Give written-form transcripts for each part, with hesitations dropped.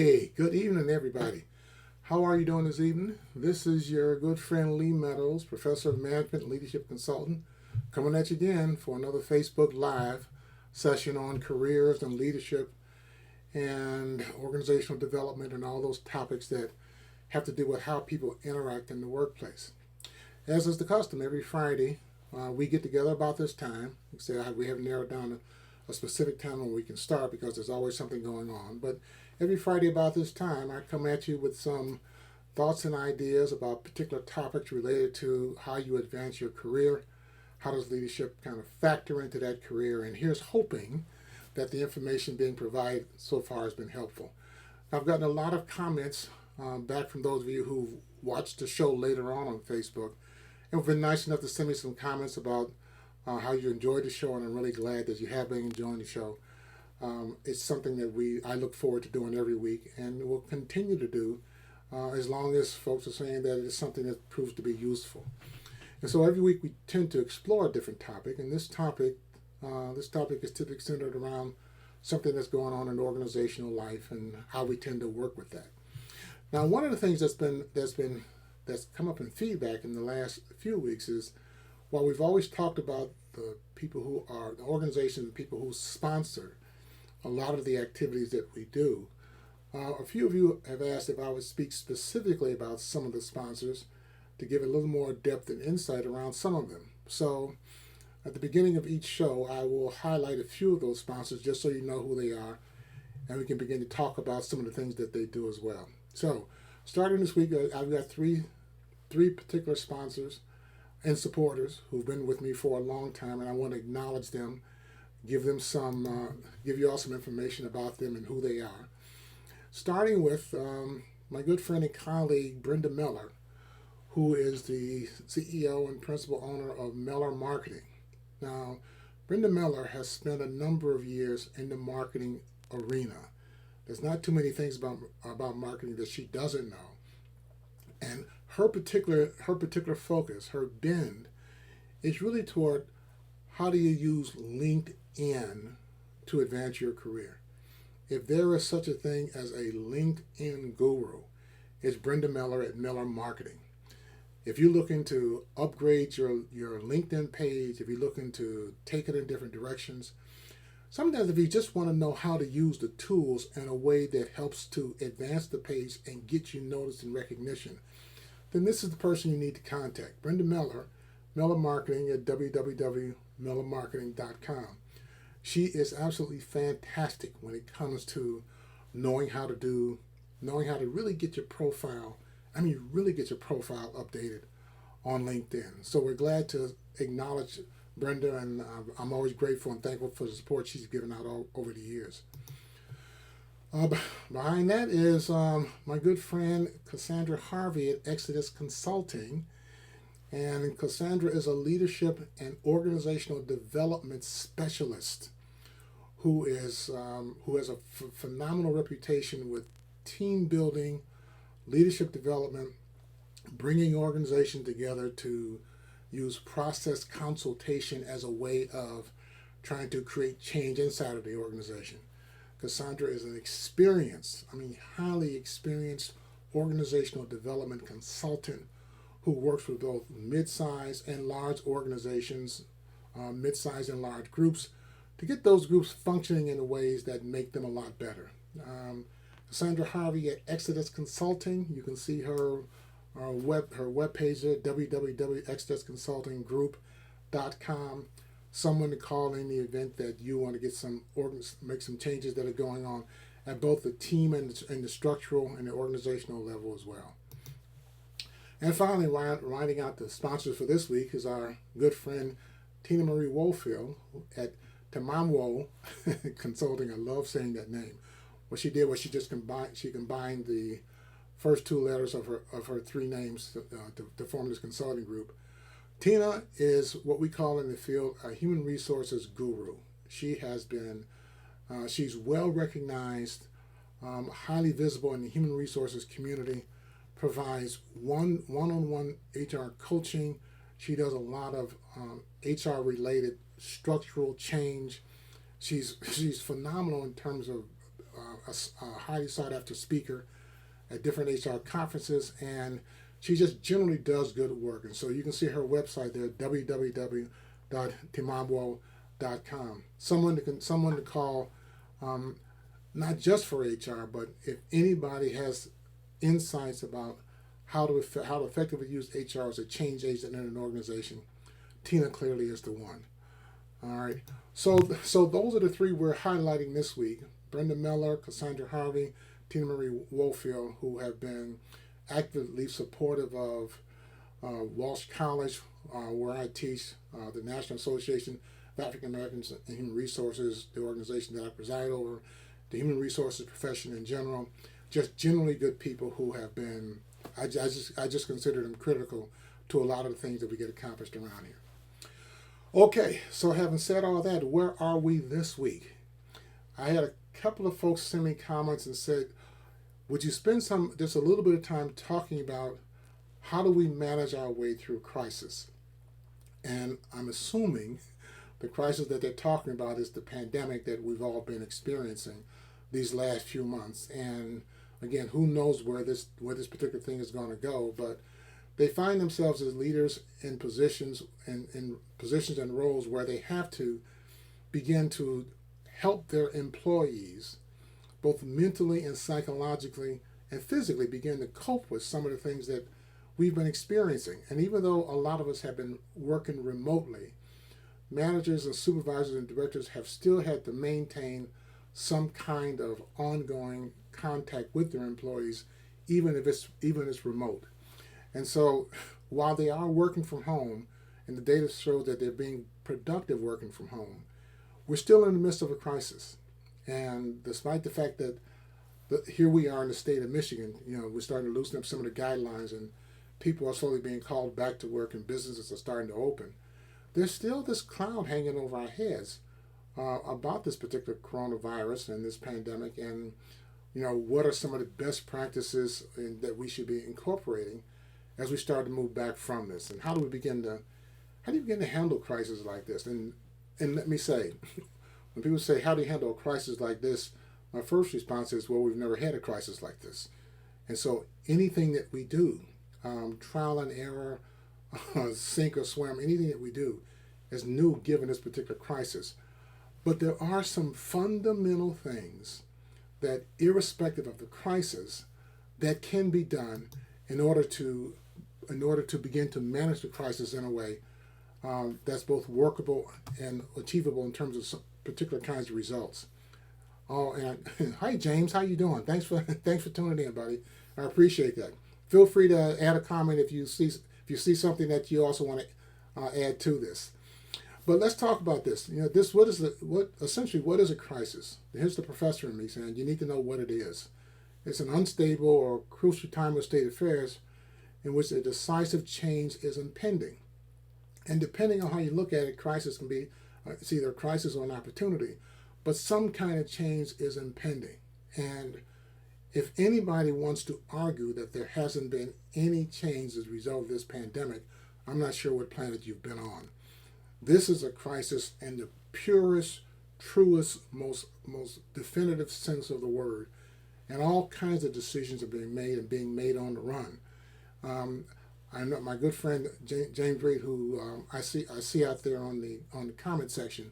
Hey, good evening, everybody. How are you doing this evening? This is your good friend Lee Meadows, Professor of Management and Leadership Consultant, coming at you again for another Facebook Live session on careers and leadership and organizational development and all those topics that have to do with how people interact in the workplace. As is the custom, every Friday we get together about this time. We haven't narrowed down a specific time when we can start because there's always something going on. But every Friday about this time, I come at you with some thoughts and ideas about particular topics related to how you advance your career, how does leadership kind of factor into that career, and here's hoping that the information being provided so far has been helpful. I've gotten a lot of comments back from those of you who've watched the show later on Facebook, and have been nice enough to send me some comments about how you enjoyed the show, and I'm really glad that you have been enjoying the show. It's something that I look forward to doing every week, and will continue to do as long as folks are saying that it's something that proves to be useful. And so every week we tend to explore a different topic, and this topic is typically centered around something that's going on in organizational life and how we tend to work with that. Now, one of the things that's come up in feedback in the last few weeks is, while we've always talked about the people who are the organizations and people who sponsor a lot of the activities that we do, a few of you have asked if I would speak specifically about some of the sponsors to give a little more depth and insight around some of them. So at the beginning of each show, I will highlight a few of those sponsors just so you know who they are, and we can begin to talk about some of the things that they do as well. So starting this week, I've got three particular sponsors and supporters who've been with me for a long time, and I want to acknowledge them, give you all some information about them and who they are. Starting with my good friend and colleague Brenda Miller, who is the CEO and principal owner of Miller Marketing. Now, Brenda Miller has spent a number of years in the marketing arena. There's not too many things about marketing that she doesn't know, and her particular focus, her bend, is really toward how do you use LinkedIn to advance your career. If there is such a thing as a LinkedIn guru, it's Brenda Miller at Miller Marketing. If you're looking to upgrade your LinkedIn page, if you're looking to take it in different directions, sometimes if you just want to know how to use the tools in a way that helps to advance the page and get you noticed and recognition, then this is the person you need to contact. Brenda Miller, Miller Marketing at www.millermarketing.com. She is absolutely fantastic when it comes to knowing how to really get your profile, updated on LinkedIn. So we're glad to acknowledge Brenda, and I'm always grateful and thankful for the support she's given out over the years. Behind that is my good friend Cassandra Harvey at Exodus Consulting. And Cassandra is a leadership and organizational development specialist who has a phenomenal reputation with team building, leadership development, bringing organizations together to use process consultation as a way of trying to create change inside of the organization. Cassandra is an highly experienced organizational development consultant who works with both mid-sized and large organizations, mid-sized and large groups, to get those groups functioning in ways that make them a lot better. Cassandra Harvey at Exodus Consulting. You can see her webpage at www.exodusconsultinggroup.com. Someone to call in the event that you want to make some changes that are going on at both the team and the structural and the organizational level as well. And finally, rounding out the sponsors for this week is our good friend Tina Marie Wofield at Tamamwo Consulting. I love saying that name. What she did was she combined the first two letters of her three names to form this consulting group. Tina is what we call in the field a human resources guru. She's well recognized, highly visible in the human resources community, provides one-on-one HR coaching. She does a lot of HR related structural change. She's phenomenal in terms of a highly sought after speaker at different HR conferences, and she just generally does good work. And so you can see her website there, www.timabwo.com. Someone to call, not just for HR, but if anybody has insights about how to effectively use HR as a change agent in an organization, Tina clearly is the one. All right. So those are the three we're highlighting this week: Brenda Miller, Cassandra Harvey, Tina Marie Woolfield, who have been actively supportive of Walsh College, where I teach, the National Association of African Americans in Human Resources, the organization that I preside over, the human resources profession in general. Just generally good people who have been, I just consider them critical to a lot of the things that we get accomplished around here. Okay, so having said all that, where are we this week? I had a couple of folks send me comments and said, would you spend just a little bit of time talking about how do we manage our way through crisis? And I'm assuming the crisis that they're talking about is the pandemic that we've all been experiencing these last few months. And again, who knows where this particular thing is going to go, but they find themselves as leaders in positions and roles where they have to begin to help their employees both mentally and psychologically and physically begin to cope with some of the things that we've been experiencing. And even though a lot of us have been working remotely, managers and supervisors and directors have still had to maintain some kind of ongoing contact with their employees, even if it's remote. And so while they are working from home, and the data shows that they're being productive working from home, we're still in the midst of a crisis. And despite the fact that here we are in the state of Michigan, we're starting to loosen up some of the guidelines and people are slowly being called back to work and businesses are starting to open, there's still this cloud hanging over our heads about this particular coronavirus and this pandemic, and what are some of the best practices that we should be incorporating as we start to move back from this, and how do you begin to handle crises like this? And let me say, when people say, how do you handle a crisis like this, my first response is, well, we've never had a crisis like this. And so anything that we do, trial and error, sink or swim, anything that we do is new given this particular crisis. But there are some fundamental things that, irrespective of the crisis, that can be done in order to begin to manage the crisis in a way that's both workable and achievable in terms of some particular kinds of results. Oh, and hi James, how you doing? Thanks for tuning in, buddy. I appreciate that. Feel free to add a comment if you see something that you also want to add to this. But let's talk about this. What is a crisis? Here's the professor in me saying you need to know what it is. It's an unstable or crucial time of state affairs in which a decisive change is impending. And depending on how you look at it, crisis can be it's either a crisis or an opportunity, but some kind of change is impending. And if anybody wants to argue that there hasn't been any change as a result of this pandemic, I'm not sure what planet you've been on. This is a crisis in the purest, truest, most definitive sense of the word. And all kinds of decisions are being made on the run. I know my good friend James Reed, who I see out there on the comment section,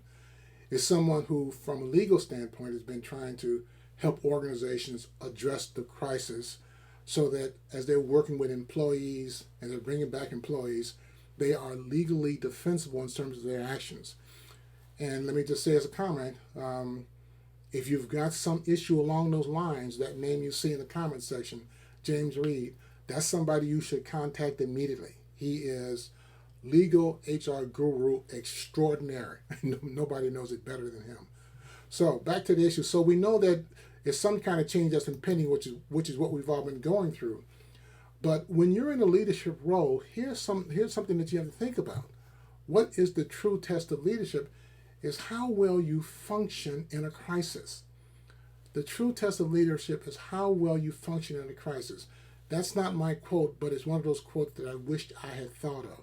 is someone who, from a legal standpoint, has been trying to help organizations address the crisis, so that as they're working with employees and they're bringing back employees, they are legally defensible in terms of their actions. And let me just say as a comment, if you've got some issue along those lines, that name you see in the comment section, James Reed, that's somebody you should contact immediately. He is legal HR guru extraordinary. Nobody knows it better than him. So back to the issue. So we know that it's some kind of change that's impending, which is what we've all been going through. But when you're in a leadership role, here's something that you have to think about. What is the true test of leadership is how well you function in a crisis. The true test of leadership is how well you function in a crisis. That's not my quote, but it's one of those quotes that I wished I had thought of.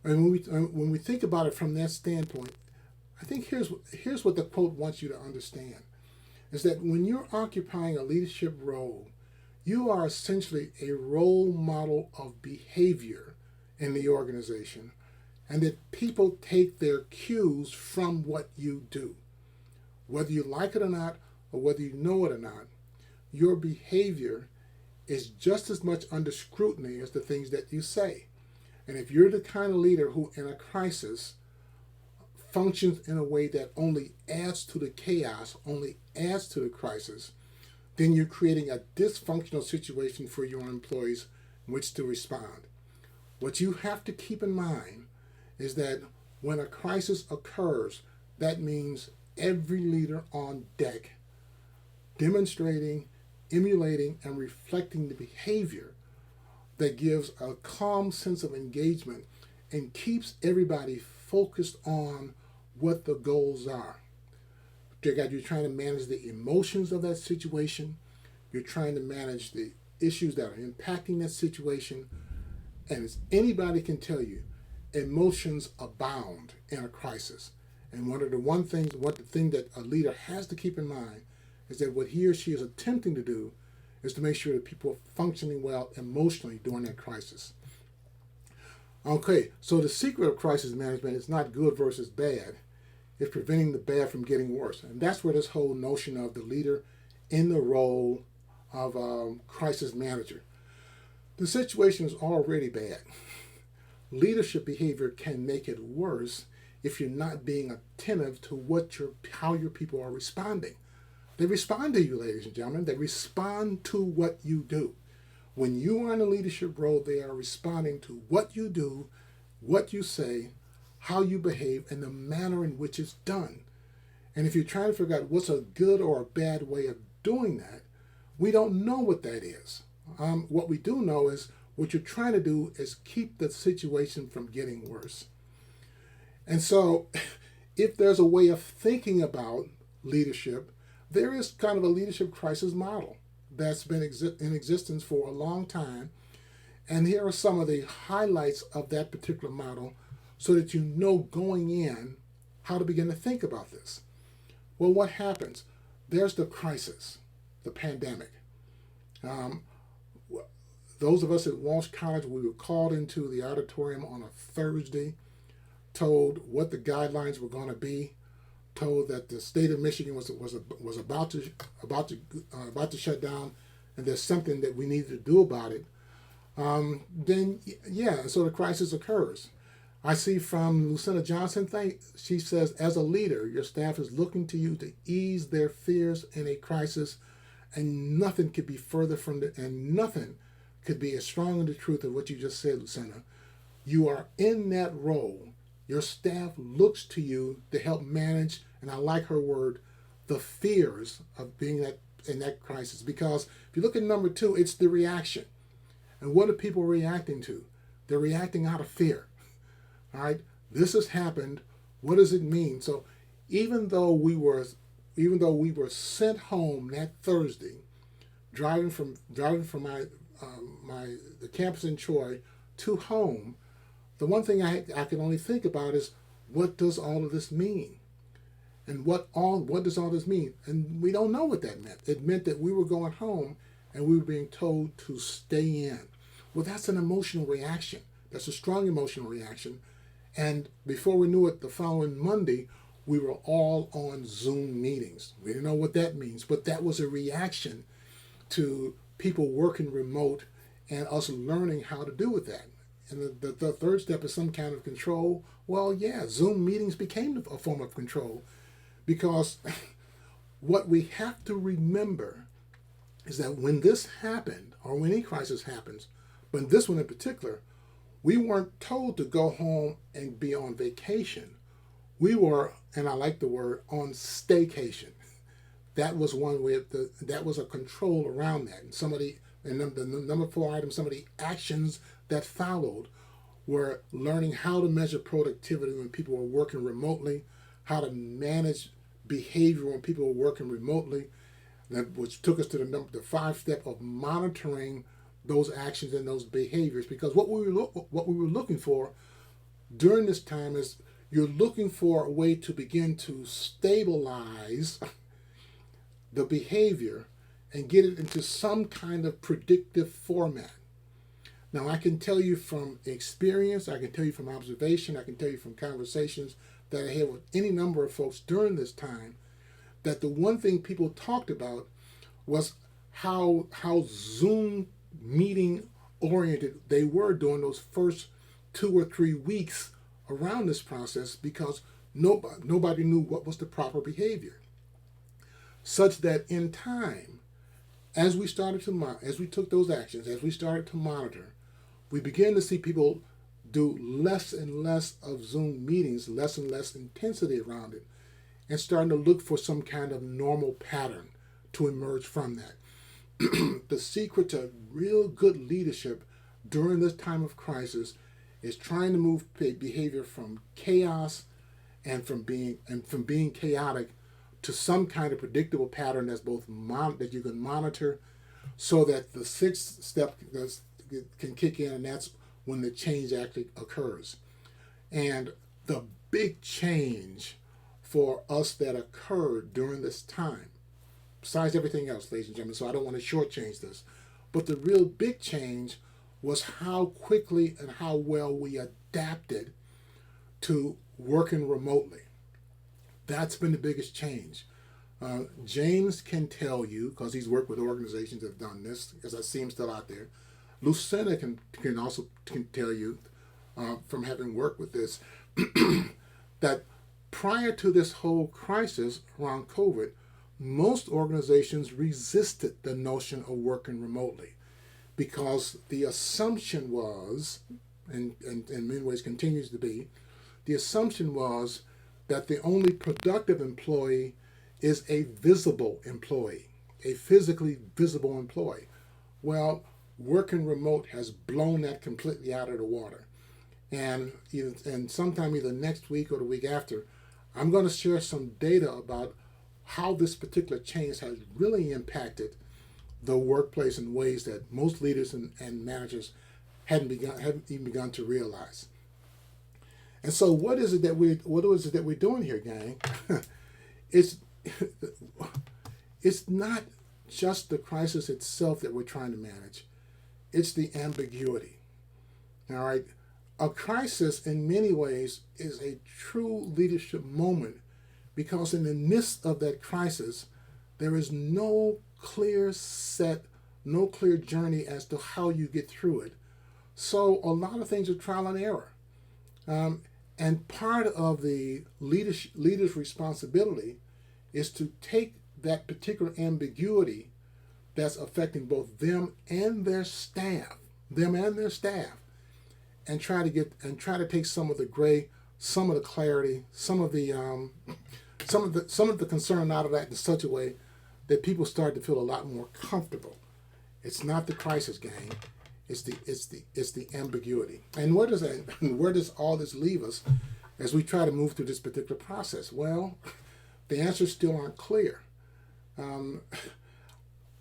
And when we think about it from that standpoint, I think here's what the quote wants you to understand. is that when you're occupying a leadership role, you are essentially a role model of behavior in the organization, and that people take their cues from what you do. Whether you like it or not, or whether you know it or not, your behavior is just as much under scrutiny as the things that you say. And if you're the kind of leader who, in a crisis, functions in a way that only adds to the chaos, only adds to the crisis, then you're creating a dysfunctional situation for your employees in which to respond. What you have to keep in mind is that when a crisis occurs, that means every leader on deck demonstrating, emulating, and reflecting the behavior that gives a calm sense of engagement and keeps everybody focused on what the goals are. You're trying to manage the emotions of that situation. You're trying to manage the issues that are impacting that situation. And as anybody can tell you, emotions abound in a crisis. And one of the thing that a leader has to keep in mind is that what he or she is attempting to do is to make sure that people are functioning well emotionally during that crisis. Okay, so the secret of crisis management is not good versus bad. It's preventing the bad from getting worse. And that's where this whole notion of the leader in the role of crisis manager. The situation is already bad. Leadership behavior can make it worse if you're not being attentive to how your people are responding. They respond to you, ladies and gentlemen. They respond to what you do. When you are in a leadership role, they are responding to what you do, what you say, how you behave, and the manner in which it's done. And if you're trying to figure out what's a good or a bad way of doing that, we don't know what that is. What we do know is what you're trying to do is keep the situation from getting worse. And so if there's a way of thinking about leadership, there is kind of a leadership crisis model that's been in existence for a long time. And here are some of the highlights of that particular model so that you know going in how to begin to think about this. Well, what happens? There's the crisis, the pandemic. Those of us at Walsh College, we were called into the auditorium on a Thursday, told what the guidelines were going to be, told that the state of Michigan was about to shut down, and there's something that we needed to do about it. So the crisis occurs. I see from Lucinda Johnson, she says, as a leader, your staff is looking to you to ease their fears in a crisis, and nothing could be further from nothing could be as strong in the truth of what you just said, Lucinda. You are in that role. Your staff looks to you to help manage, and I like her word, the fears of being in that crisis. Because if you look at number 2, it's the reaction. And what are people reacting to? They're reacting out of fear. All right, this has happened. What does it mean? So even though we were sent home that Thursday, driving from the campus in Troy to home, the one thing I can only think about is, what does all of this mean? And what does all this mean? And we don't know what that meant. It meant that we were going home and we were being told to stay in. Well, that's an emotional reaction. That's a strong emotional reaction. And before we knew it, the following Monday, we were all on Zoom meetings. We didn't know what that means, but that was a reaction to people working remote and us learning how to do with that. And the third step is some kind of control. Well, yeah, Zoom meetings became a form of control, because what we have to remember is that when this happened, or when any crisis happens, but this one in particular, we weren't told to go home and be on vacation. We were, and I like the word, on staycation. That was one way. That was a control around that. And the number 4 item, some of the actions that followed were learning how to measure productivity when people were working remotely, how to manage behavior when people were working remotely, which took us to the 5 step of monitoring those actions and those behaviors. Because what we were looking for during this time is, you're looking for a way to begin to stabilize the behavior and get it into some kind of predictive format. Now, I can tell you from experience, I can tell you from observation, I can tell you from conversations that I had with any number of folks during this time, that the one thing people talked about was how Zoom meeting oriented they were during those first 2 or 3 weeks around this process, because nobody knew what was the proper behavior. Such that in time, as we took those actions, as we started to monitor, we began to see people do less and less of Zoom meetings, less and less intensity around it, and starting to look for some kind of normal pattern to emerge from that. The secret to real good leadership during this time of crisis is trying to move behavior from chaos and from being chaotic to some kind of predictable pattern that's that you can monitor, so that the sixth step can kick in, and that's when the change actually occurs. And the big change for us that occurred during this time, besides everything else, ladies and gentlemen, so I don't want to shortchange this, but the real big change was how quickly and how well we adapted to working remotely. That's been the biggest change. James can tell you, because he's worked with organizations that have done this, as I see him still out there. Lucinda can also tell you, from having worked with this, that prior to this whole crisis around COVID, most organizations resisted the notion of working remotely, because the assumption was, and in many ways continues to be, the assumption was that the only productive employee is a visible employee, a physically visible employee. Well, working remote has blown that completely out of the water. And sometime either next week or the week after, I'm going to share some data about how this particular change has really impacted the workplace in ways that most leaders and managers hadn't even begun to realize. And so, what is it that we're doing here, gang? It's not just the crisis itself that we're trying to manage. It's the ambiguity. All right, a crisis in many ways is a true leadership moment, because in the midst of that crisis, there is no clear journey as to how you get through it. So a lot of things are trial and error. And part of the leader's responsibility is to take that particular ambiguity that's affecting both them and their staff, and try to take some of the gray, some of the clarity, some of the concern out of that in such a way that people start to feel a lot more comfortable. It's not the crisis, gang. It's the ambiguity. And where does all this leave us as we try to move through this particular process? Well, the answers still aren't clear.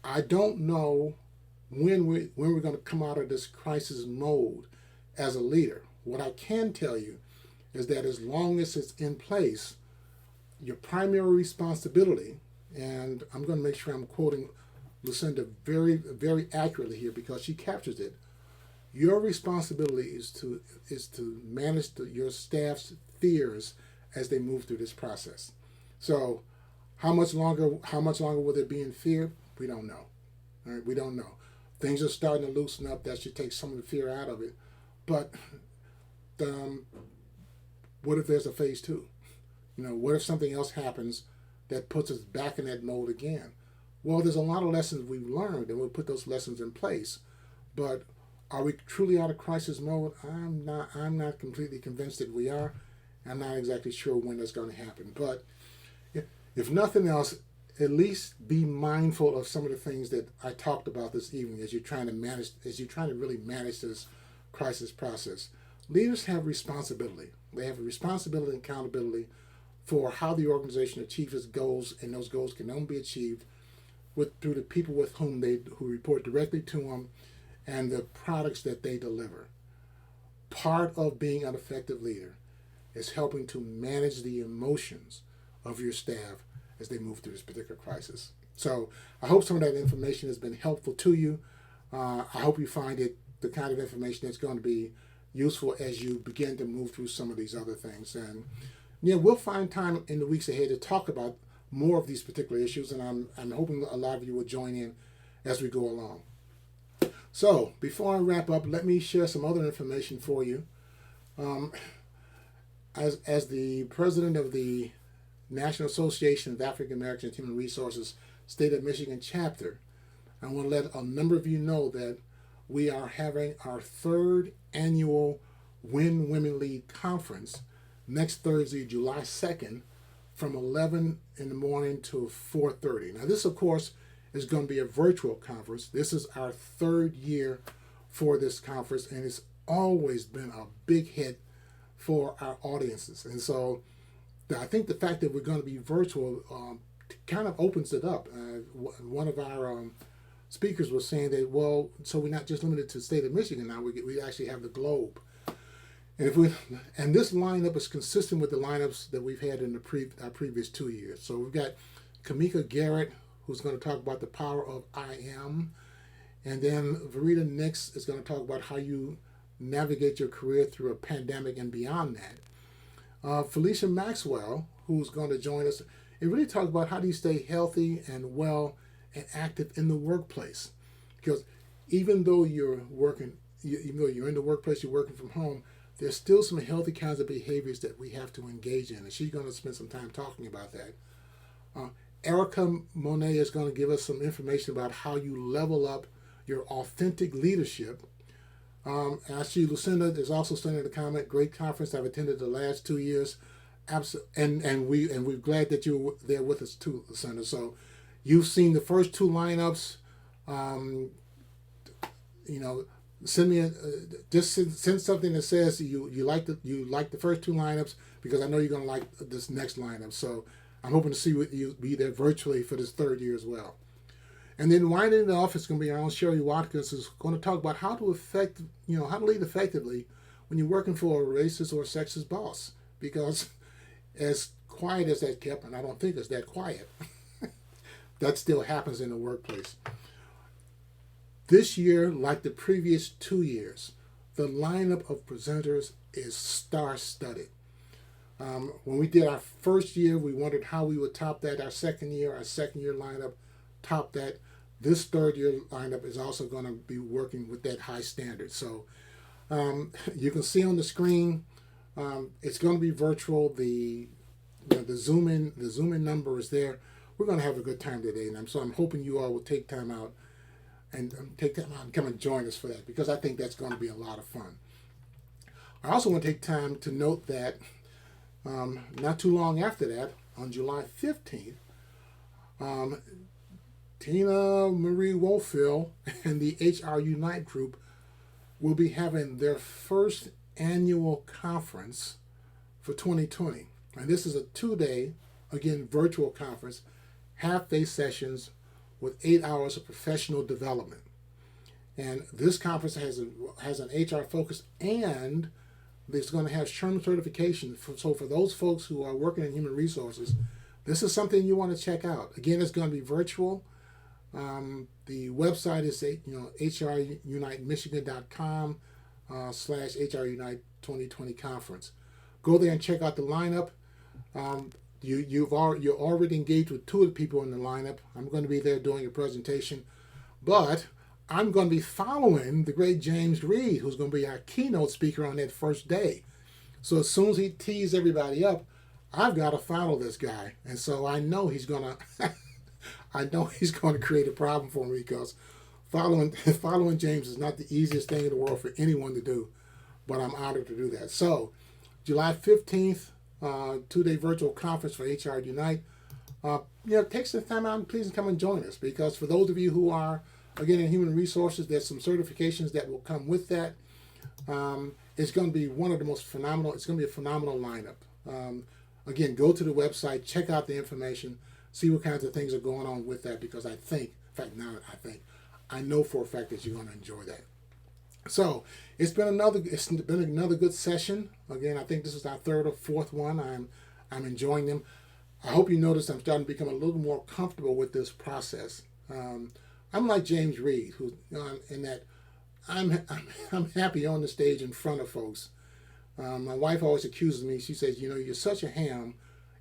I don't know when we're going to come out of this crisis mode as a leader. What I can tell you is that as long as it's in place, your primary responsibility, and I'm going to make sure I'm quoting Lucinda very, very accurately here, because she captures it. Your responsibility is to manage your staff's fears as they move through this process. So, how much longer will there be in fear? We don't know. All right, we don't know. Things are starting to loosen up. That should take some of the fear out of it. But what if there's a phase 2? What if something else happens that puts us back in that mode again? Well, there's a lot of lessons we've learned, and we'll put those lessons in place. But are we truly out of crisis mode? I'm not completely convinced that we are. I'm not exactly sure when that's going to happen. But if nothing else, at least be mindful of some of the things that I talked about this evening as you're trying to really manage this crisis process. Leaders have responsibility. They have a responsibility and accountability for how the organization achieves its goals, and those goals can only be achieved through the people who report directly to them, and the products that they deliver. Part of being an effective leader is helping to manage the emotions of your staff as they move through this particular crisis. So I hope some of that information has been helpful to you. I hope you find it the kind of information that's going to be useful as you begin to move through some of these other things. And yeah, we'll find time in the weeks ahead to talk about more of these particular issues, and I'm hoping a lot of you will join in as we go along. So before I wrap up, let me share some other information for you. As the president of the National Association of African Americans Human Resources State of Michigan chapter, I want to let a number of you know that we are having our third annual Win Women Lead Conference next Thursday, July 2nd, from 11 in the morning to 4:30. Now this, of course, is going to be a virtual conference. This is our third year for this conference, and it's always been a big hit for our audiences. And so I think the fact that we're going to be virtual kind of opens it up. One of our speakers was saying that, well, so we're not just limited to the state of Michigan now, we actually have the globe. And this lineup is consistent with the lineups that we've had in our previous 2 years. So we've got Kamika Garrett, who's going to talk about the power of I am. And then Verita Nix is going to talk about how you navigate your career through a pandemic and beyond that. Felicia Maxwell, who's going to join us, it really talks about how do you stay healthy and well and active in the workplace. Because even though you're working, even though you're in the workplace, you're working from home, there's still some healthy kinds of behaviors that we have to engage in. And she's going to spend some time talking about that. Erica Monet is going to give us some information about how you level up your authentic leadership. And I see Lucinda is also sending a comment. Great conference I've attended the last 2 years. And we're glad that you were there with us too, Lucinda. So you've seen the first two lineups. Send me send something that says you like the first two lineups, because I know you're going to like this next lineup. So I'm hoping to see you be there virtually for this third year as well. And then winding it off, it's going to be our own Sherry Watkins, who's going to talk about how to lead effectively when you're working for a racist or sexist boss. Because as quiet as that kept, and I don't think it's that quiet, that still happens in the workplace. This year, like the previous 2 years, the lineup of presenters is star-studded. When we did our first year, we wondered how we would top that. Our second year lineup topped that. This third year lineup is also going to be working with that high standard. So you can see on the screen, it's going to be virtual. The Zoom in number is there. We're going to have a good time today, and so I'm hoping you all will take time out and come and join us for that, because I think that's going to be a lot of fun. I also want to take time to note that not too long after that, on July 15th, Tina Marie Wolfield and the HR Unite group will be having their first annual conference for 2020. And this is a 2-day, again, virtual conference, half-day sessions with 8 hours of professional development. And this conference has an HR focus, and it's going to have SHRM certification. So for those folks who are working in human resources, this is something you want to check out. Again, it's going to be virtual. The website is hrunitemichigan.com /HRUnite 2020 conference. Go there and check out the lineup. You're already engaged with 2 of the people in the lineup. I'm going to be there doing a presentation, but I'm going to be following the great James Reed, who's going to be our keynote speaker on that first day. So as soon as he tees everybody up, I've got to follow this guy, and so I know he's going to create a problem for me, because following James is not the easiest thing in the world for anyone to do, but I'm honored to do that. So July 15th, 2-day virtual conference for HR Unite. Take some time out and please come and join us, because for those of you who are, again, in human resources, there's some certifications that will come with that. It's going to be one of the most phenomenal, it's going to be a phenomenal lineup. Again, go to the website, check out the information, see what kinds of things are going on with that, because I know for a fact that you're going to enjoy that. So it's been another good session. Again, I think this is our third or fourth one. I'm enjoying them. I hope you notice I'm starting to become a little more comfortable with this process. I'm like James Reed, who in that I'm happy on the stage in front of folks. My wife always accuses me. She says, you're such a ham.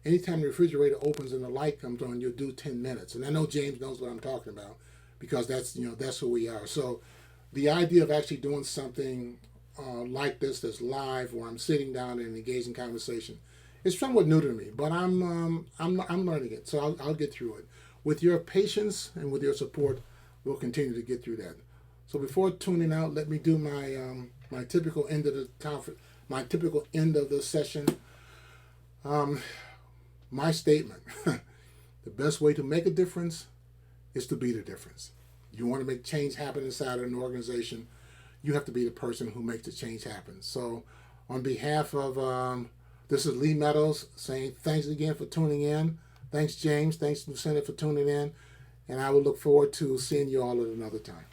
Anytime the refrigerator opens and the light comes on, you'll do 10 minutes. And I know James knows what I'm talking about because that's who we are. So the idea of actually doing something like this that's live, where I'm sitting down and engaging conversation, is somewhat new to me. But I'm learning it. So I'll get through it. With your patience and with your support, we'll continue to get through that. So before tuning out, let me do my typical end of the conference, my typical end of the session. My statement: the best way to make a difference is to be the difference. You want to make change happen inside of an organization, you have to be the person who makes the change happen. So, on behalf of this is Lee Meadows saying thanks again for tuning in. Thanks, James. Thanks, Lucinda, for tuning in. And I will look forward to seeing you all at another time.